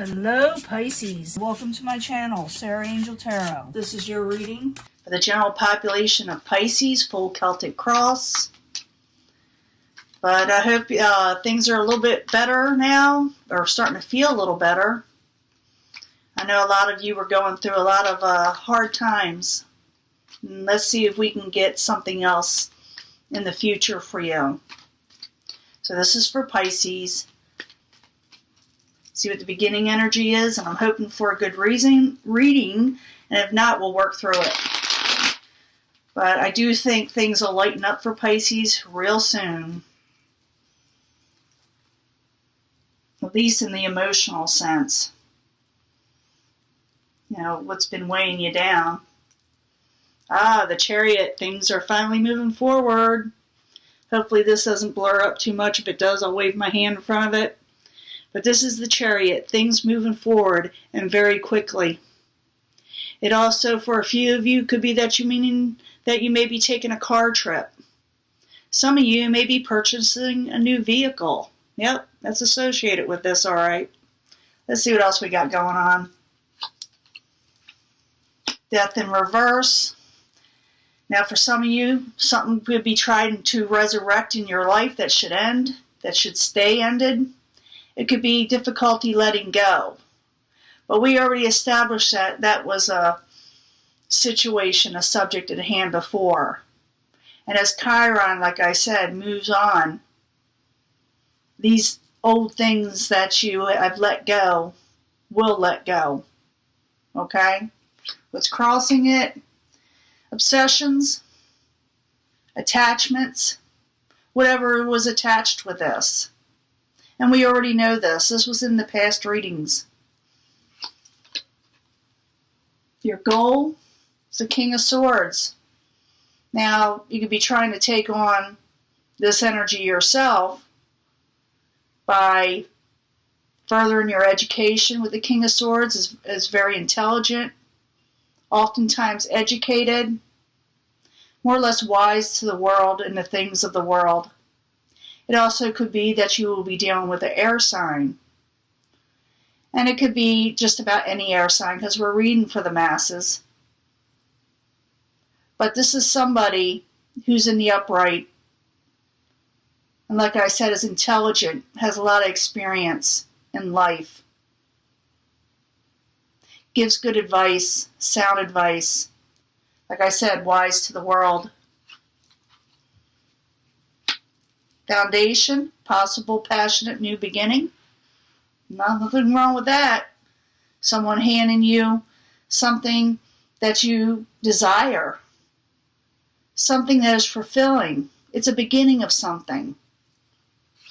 Hello Pisces, welcome to my channel, Sarah Angel Tarot. This is your reading for the general population of Pisces, full Celtic cross. But I hope things are a little bit better now, or starting to feel a little better. I know a lot of you were going through a lot of hard times. And let's see if we can get something else in the future for you. So this is for Pisces. See what the beginning energy is, and I'm hoping for a good reading, and if not, we'll work through it. But I do think things will lighten up for Pisces real soon. At least in the emotional sense. You know, what's been weighing you down. The Chariot. Things are finally moving forward. Hopefully this doesn't blur up too much. If it does, I'll wave my hand in front of it. But this is the Chariot, things moving forward and very quickly. It also, for a few of you, could be that you may be taking a car trip. Some of you may be purchasing a new vehicle. Yep, that's associated with this, all right. Let's see what else we got going on. Death in reverse. Now, for some of you, something could be trying to resurrect in your life that should end, that should stay ended. It could be difficulty letting go. But we already established that that was a situation, a subject at hand before. And as Chiron, like I said, moves on, these old things that you have let go will let go. Okay? What's crossing it? Obsessions, attachments, whatever was attached with this. And we already know this. This was in the past readings. Your goal is the King of Swords. Now, you could be trying to take on this energy yourself by furthering your education with the King of Swords. Is very intelligent, oftentimes educated, more or less wise to the world and the things of the world. It also could be that you will be dealing with an air sign. And it could be just about any air sign because we're reading for the masses. But this is somebody who's in the upright. And like I said, is intelligent, has a lot of experience in life. Gives good advice, sound advice. Like I said, wise to the world. Foundation, possible, passionate, new beginning. Nothing wrong with that. Someone handing you something that you desire. Something that is fulfilling. It's a beginning of something.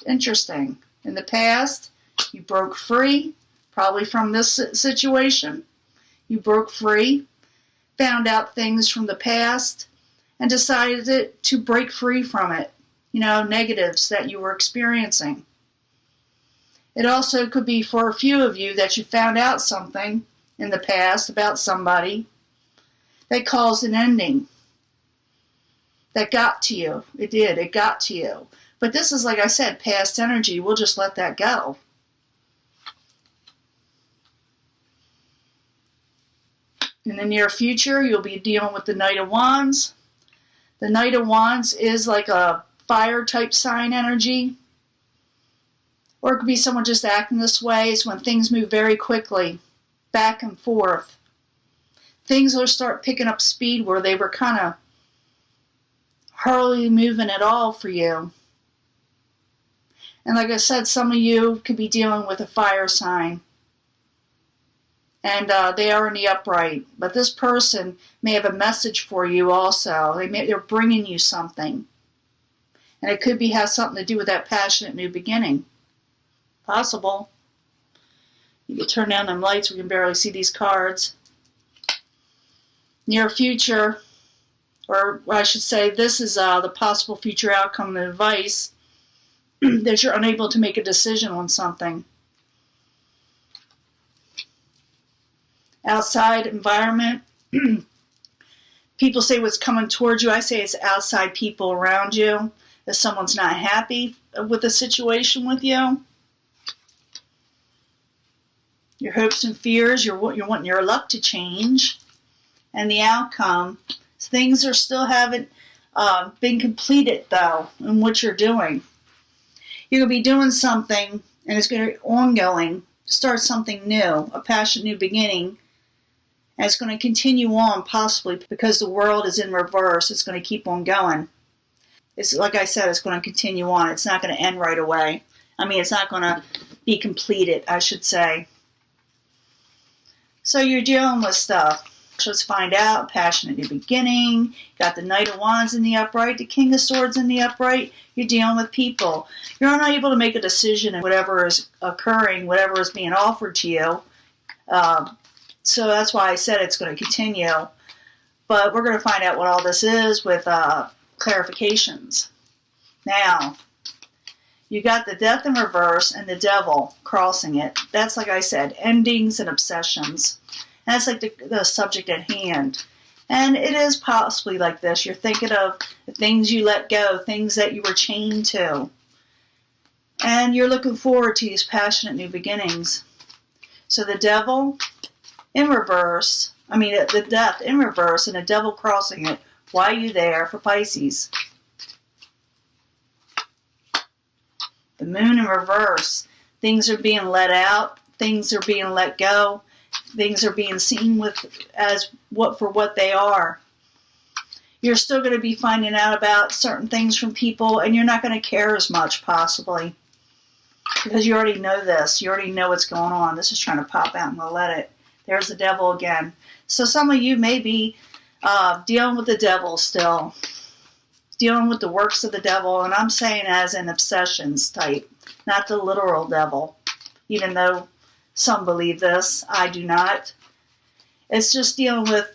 Interesting. In the past, you broke free, probably from this situation. You broke free, found out things from the past, and decided to break free from it. You know, negatives that you were experiencing. It also could be for a few of you that you found out something in the past about somebody that caused an ending. That got to you. It did. It got to you. But this is, like I said, past energy. We'll just let that go. In the near future, you'll be dealing with the Knight of Wands. The Knight of Wands is like a fire type sign energy. Or it could be someone just acting this way. It's when things move very quickly, back and forth. Things will start picking up speed where they were kind of hardly moving at all for you. And like I said, some of you could be dealing with a fire sign. And they are in the upright. But this person may have a message for you also. They're bringing you something. And it could have something to do with that passionate new beginning. Possible. You can turn down them lights. We can barely see these cards. Near future, or I should say, this is the possible future outcome and advice that you're unable to make a decision on something. Outside environment. People say what's coming towards you. I say it's outside people around you. If someone's not happy with the situation with you. Your hopes and fears, you're wanting your luck to change. And the outcome, things are still haven't been completed, though, in what you're doing. You're going to be doing something, and it's going to be ongoing, start something new, a passionate new beginning. And it's going to continue on, possibly, because the world is in reverse. It's going to keep on going. It's like I said, it's going to continue on. It's not going to end right away. I mean, it's not going to be completed, I should say. So you're dealing with stuff. Let's find out. Passionate new beginning. Got the Knight of Wands in the upright, the King of Swords in the upright. You're dealing with people. You're not able to make a decision in whatever is occurring, whatever is being offered to you. So that's why I said it's going to continue. But we're going to find out what all this is with clarifications. Now, you got the Death in reverse and the Devil crossing it. That's, like I said, endings and obsessions. And that's like the subject at hand. And it is possibly like this. You're thinking of the things you let go, things that you were chained to. And you're looking forward to these passionate new beginnings. So the Devil in reverse, the Death in reverse and the Devil crossing it. Why are you there for Pisces? The Moon in reverse. Things are being let out. Things are being let go. Things are being seen for what they are. You're still going to be finding out about certain things from people, and you're not going to care as much, possibly, because you already know this. You already know what's going on. This is trying to pop out. I'm going to let it. There's the Devil again. So some of you may be dealing with the Devil still, dealing with the works of the Devil, and I'm saying as an obsessions type, not the literal devil, even though some believe this. I do not. It's just dealing with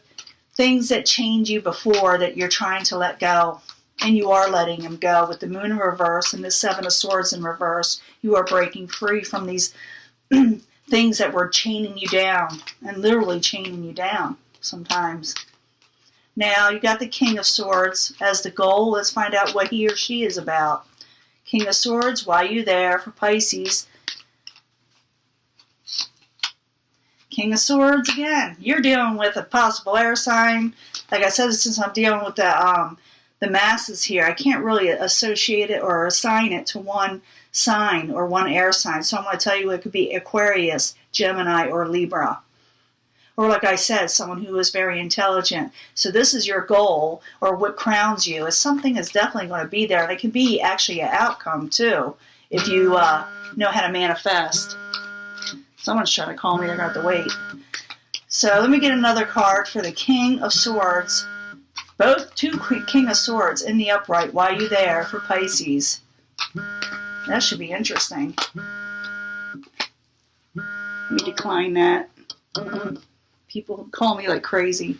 things that chained you before that you're trying to let go, and you are letting them go. With the Moon in reverse and the Seven of Swords in reverse, you are breaking free from these things that were chaining you down, and literally chaining you down sometimes. Now, you got the King of Swords as the goal. Let's find out what he or she is about. King of Swords, why are you there for Pisces? King of Swords again. You're dealing with a possible air sign. Like I said, since I'm dealing with the masses here, I can't really associate it or assign it to one sign or one air sign. So I'm going to tell you it could be Aquarius, Gemini, or Libra. Or like I said, someone who is very intelligent. So this is your goal, or what crowns you. Is something is definitely going to be there. And it can be actually an outcome too, if you know how to manifest. Someone's trying to call me. They're going to have to wait. So let me get another card for the King of Swords. Both two King of Swords in the upright. Why are you there for Pisces? That should be interesting. Let me decline that. People call me like crazy.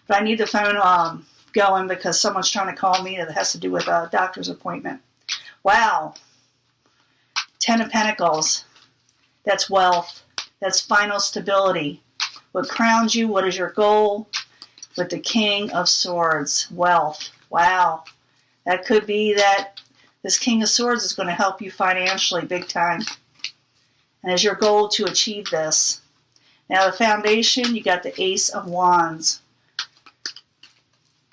But I need the phone going because someone's trying to call me that has to do with a doctor's appointment. Wow. 10 of Pentacles. That's wealth. That's final stability. What crowns you? What is your goal? With the King of Swords. Wealth. Wow. That could be that this King of Swords is going to help you financially big time. And is your goal to achieve this. Now the foundation, you got the Ace of Wands.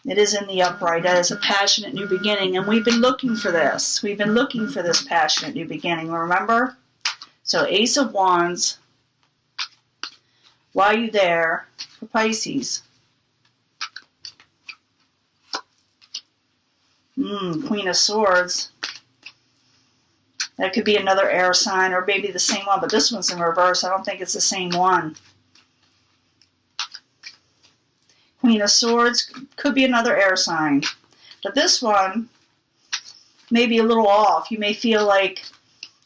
It is in the upright. That is a passionate new beginning. And we've been looking for this. We've been looking for this passionate new beginning. Remember? So Ace of Wands. Why are you there for Pisces? Queen of Swords. That could be another air sign or maybe the same one, but this one's in reverse. I don't think it's the same one. Queen of Swords could be another air sign. But this one may be a little off. You may feel like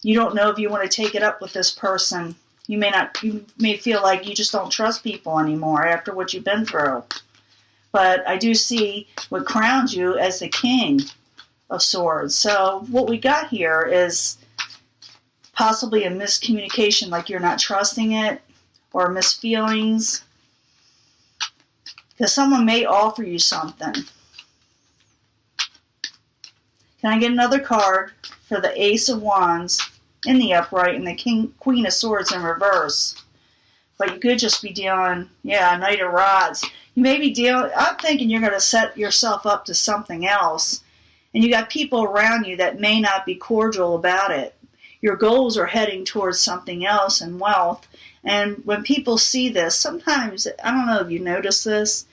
you don't know if you want to take it up with this person. You may feel like you just don't trust people anymore after what you've been through. But I do see what crowns you as the King of Swords. So what we got here is possibly a miscommunication, like you're not trusting it, or misfeelings. Because someone may offer you something. Can I get another card for the Ace of Wands in the upright and the Queen of Swords in reverse? But you could just be dealing, Knight of Rods. You may be dealing, I'm thinking you're going to set yourself up to something else. And you got people around you that may not be cordial about it. Your goals are heading towards something else and wealth. And when people see this, sometimes, I don't know if you notice this,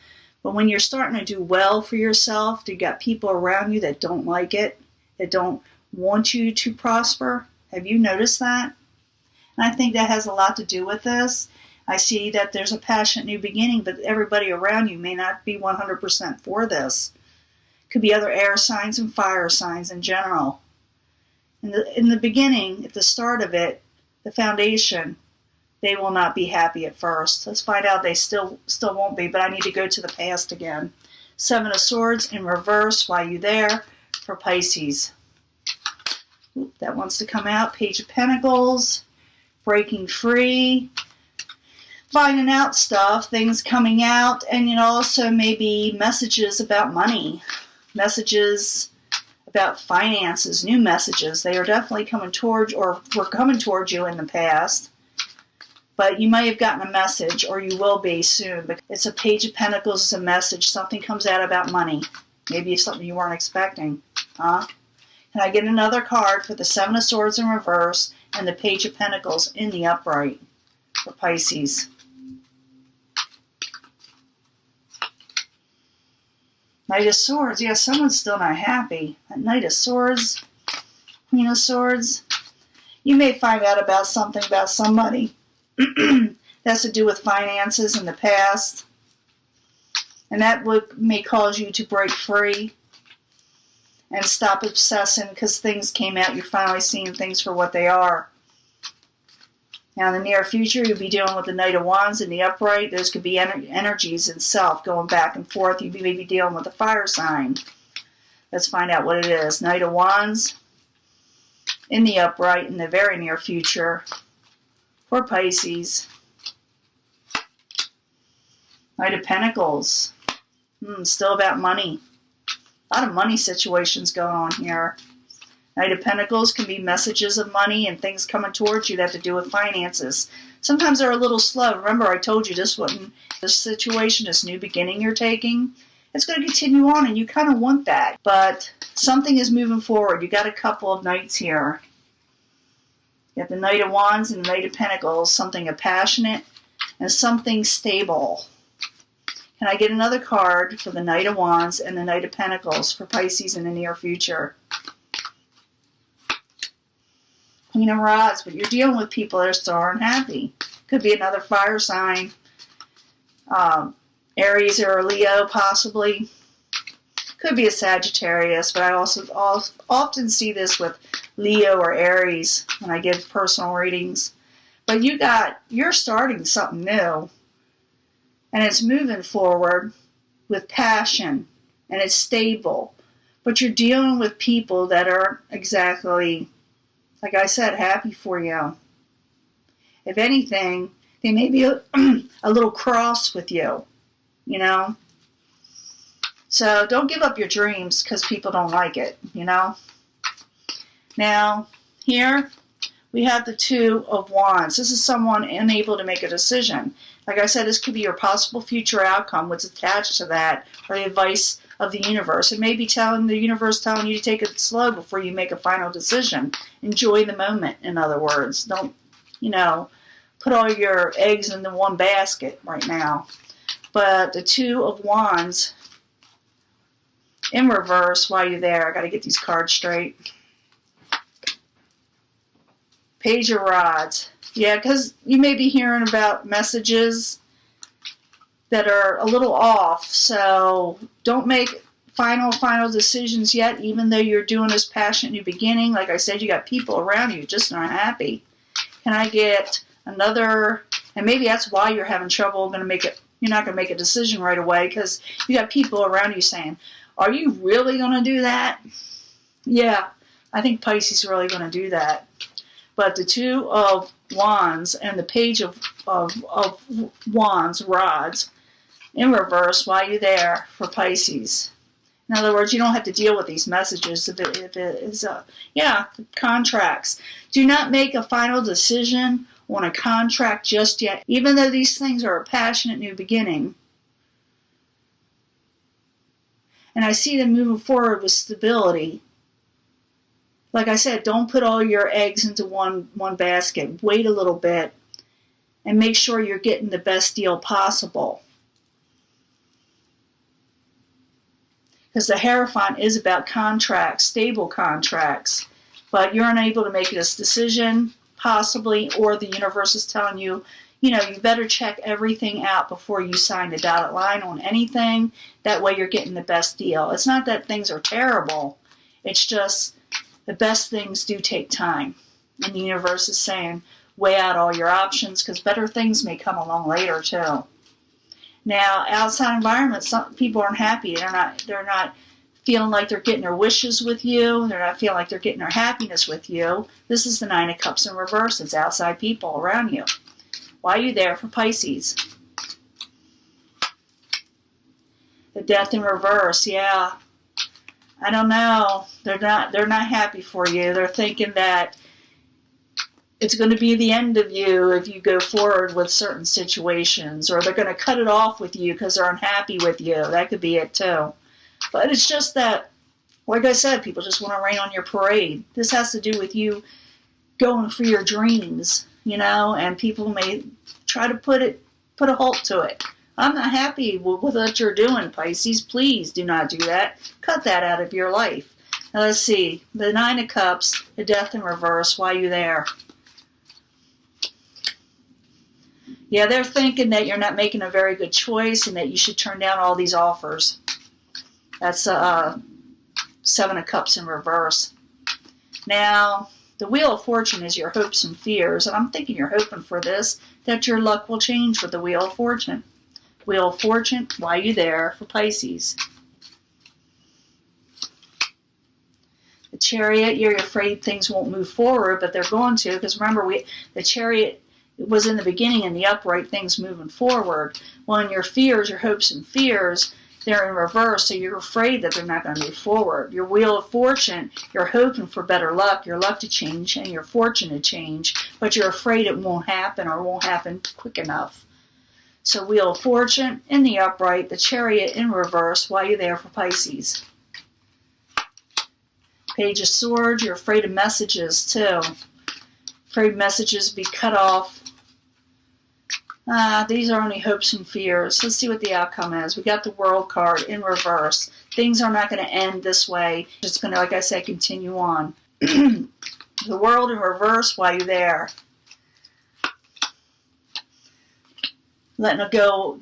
but when you're starting to do well for yourself, you got people around you that don't like it, that don't want you to prosper. Have you noticed that? And I think that has a lot to do with this. I see that there's a passionate new beginning, but everybody around you may not be 100% for this. Could be other air signs and fire signs in general. In the beginning, at the start of it, the foundation, they will not be happy at first. Let's find out they still won't be, but I need to go to the past again. Seven of Swords in reverse. Why you there? For Pisces. Oop, that wants to come out. Page of Pentacles. Breaking free. Finding out stuff. Things coming out. And also maybe messages about money. Messages about finances. New messages. They are definitely coming towards, or were coming towards you in the past. But you may have gotten a message, or you will be soon. But it's a Page of Pentacles. It's a message. Something comes out about money. Maybe it's something you weren't expecting. Huh? Can I get another card for the Seven of Swords in reverse and the Page of Pentacles in the upright for Pisces? Knight of Swords. Yeah, someone's still not happy. That Knight of Swords. Queen of Swords. You may find out about something about somebody. That has to do with finances in the past. And that may cause you to break free and stop obsessing because things came out. You're finally seeing things for what they are. Now, in the near future, you'll be dealing with the Knight of Wands in the upright. Those could be energies itself going back and forth. You may be dealing with a fire sign. Let's find out what it is. Knight of Wands in the upright in the very near future for Pisces. Knight of Pentacles. Still about money. A lot of money situations going on here. Knight of Pentacles can be messages of money and things coming towards you that have to do with finances. Sometimes they're a little slow. Remember, I told you this situation, this new beginning you're taking, it's going to continue on, and you kind of want that. But something is moving forward. You got a couple of knights here. You have the Knight of Wands and the Knight of Pentacles, something passionate and something stable. Can I get another card for the Knight of Wands and the Knight of Pentacles for Pisces in the near future? Queen of Rods, but you're dealing with people that are still unhappy. Could be another fire sign. Aries or Leo, possibly. Could be a Sagittarius, but I also often see this with Leo or Aries when I give personal readings. But you're starting something new. And it's moving forward with passion. And it's stable. But you're dealing with people that aren't exactly, like I said, happy for you. If anything, they may be a little cross with you. So don't give up your dreams because people don't like it, Now, here we have the Two of Wands. This is someone unable to make a decision. Like I said, this could be your possible future outcome, what's attached to that, or the advice of the universe. It may be the universe telling you to take it slow before you make a final decision. Enjoy the moment, in other words. Don't, put all your eggs in the one basket right now. But the Two of Wands in reverse, while you're there, I got to get these cards straight. Page of Rods. Yeah, because you may be hearing about messages that are a little off. So don't make final decisions yet, even though you're doing this passionate new beginning. Like I said, you got people around you just not happy. Can I get another? And maybe that's why you're having trouble you're not going to make a decision right away, because you got people around you saying, are you really going to do that? Yeah, I think Pisces is really going to do that. But the Two of Wands and the Page of Wands, rods, in reverse, while you're there for Pisces. In other words, you don't have to deal with these messages if it is, contracts. Do not make a final decision on a contract just yet, even though these things are a passionate new beginning. And I see them moving forward with stability. Like I said, don't put all your eggs into one basket. Wait a little bit and make sure you're getting the best deal possible. Because the Hierophant is about contracts, stable contracts. But you're unable to make this decision, possibly, or the universe is telling you, you better check everything out before you sign the dotted line on anything. That way you're getting the best deal. It's not that things are terrible. It's just the best things do take time. And the universe is saying, weigh out all your options because better things may come along later too. Now, outside environment, some people aren't happy. They're not feeling like they're getting their wishes with you. They're not feeling like they're getting their happiness with you. This is the Nine of Cups in reverse. It's outside people around you. Why are you there for Pisces? The Death in reverse, yeah. I don't know. They're not happy for you. They're thinking that it's going to be the end of you if you go forward with certain situations, or they're going to cut it off with you because they're unhappy with you. That could be it too. But it's just that, like I said, people just want to rain on your parade. This has to do with you going for your dreams, and people may try to put a halt to it. I'm not happy with what you're doing, Pisces. Please do not do that. Cut that out of your life. Now let's see. The Nine of Cups, the Death in reverse. Why are you there? Yeah, they're thinking that you're not making a very good choice and that you should turn down all these offers. That's Seven of Cups in reverse. Now, the Wheel of Fortune is your hopes and fears, and I'm thinking you're hoping for this, that your luck will change with the Wheel of Fortune. Wheel of Fortune, why are you there for Pisces? The Chariot, you're afraid things won't move forward, but they're going to, because remember, the Chariot was in the beginning in the upright, things moving forward. Well, in your fears, your hopes and fears, they're in reverse, so you're afraid that they're not going to move forward. Your Wheel of Fortune, you're hoping for better luck, your luck to change, and your fortune to change, but you're afraid it won't happen or won't happen quick enough. So Wheel of Fortune in the upright, the Chariot in reverse, why are you there for Pisces? Page of Swords, you're afraid of messages too. Afraid messages be cut off. These are only hopes and fears. Let's see what the outcome is. We got the World card in reverse. Things are not going to end this way. It's going to, like I said, continue on. The World in reverse, why are you there? Letting it go,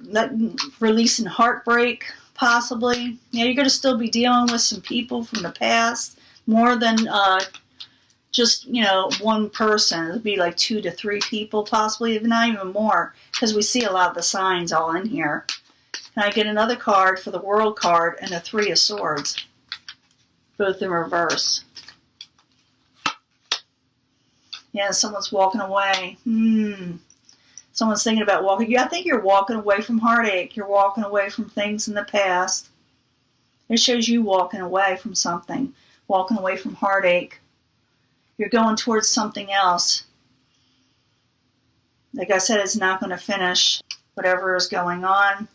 releasing heartbreak, possibly. Yeah, you're going to still be dealing with some people from the past, more than just, one person. It'll be like 2 to 3 people, possibly, if not even more, because we see a lot of the signs all in here. Can I get another card for the World card and the Three of Swords? Both in reverse. Yeah, someone's walking away. Someone's thinking about walking. Yeah, I think you're walking away from heartache. You're walking away from things in the past. It shows you walking away from something. Walking away from heartache. You're going towards something else. Like I said, it's not going to finish whatever is going on.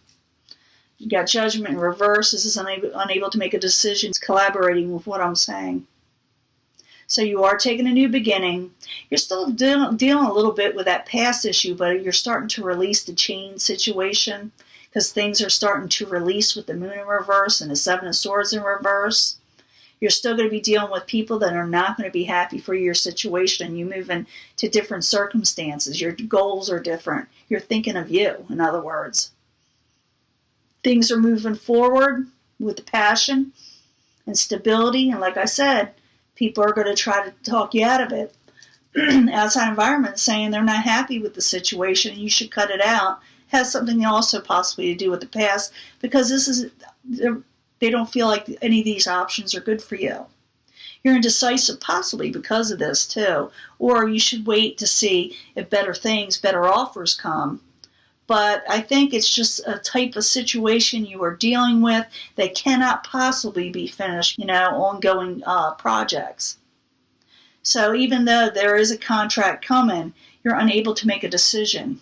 You got Judgment in reverse. This is unable to make a decision. It's collaborating with what I'm saying. So you are taking a new beginning. You're still dealing a little bit with that past issue, but you're starting to release the chain situation because things are starting to release with the Moon in reverse and the Seven of Swords in reverse. You're still going to be dealing with people that are not going to be happy for your situation. You move into different circumstances. Your goals are different. You're thinking of you, in other words. Things are moving forward with the passion and stability. And like I said, people are going to try to talk you out of it. Outside environment saying they're not happy with the situation and you should cut it out. Has something also possibly to do with the past because they don't feel like any of these options are good for you. You're indecisive possibly because of this too. Or you should wait to see if better offers come. But I think it's just a type of situation you are dealing with that cannot possibly be finished, ongoing projects. So even though there is a contract coming, you're unable to make a decision.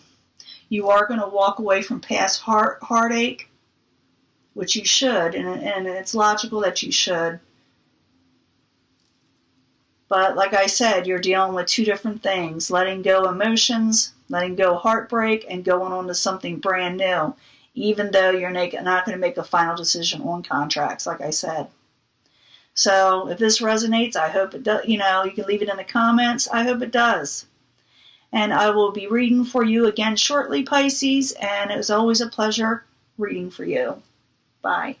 You are going to walk away from past heartache, which you should, and it's logical that you should. But like I said, you're dealing with two different things: letting go emotions, letting go heartbreak, and going on to something brand new, even though you're not going to make a final decision on contracts, like I said. So if this resonates, I hope it does. You can leave it in the comments. I hope it does. And I will be reading for you again shortly, Pisces, and it was always a pleasure reading for you. Bye.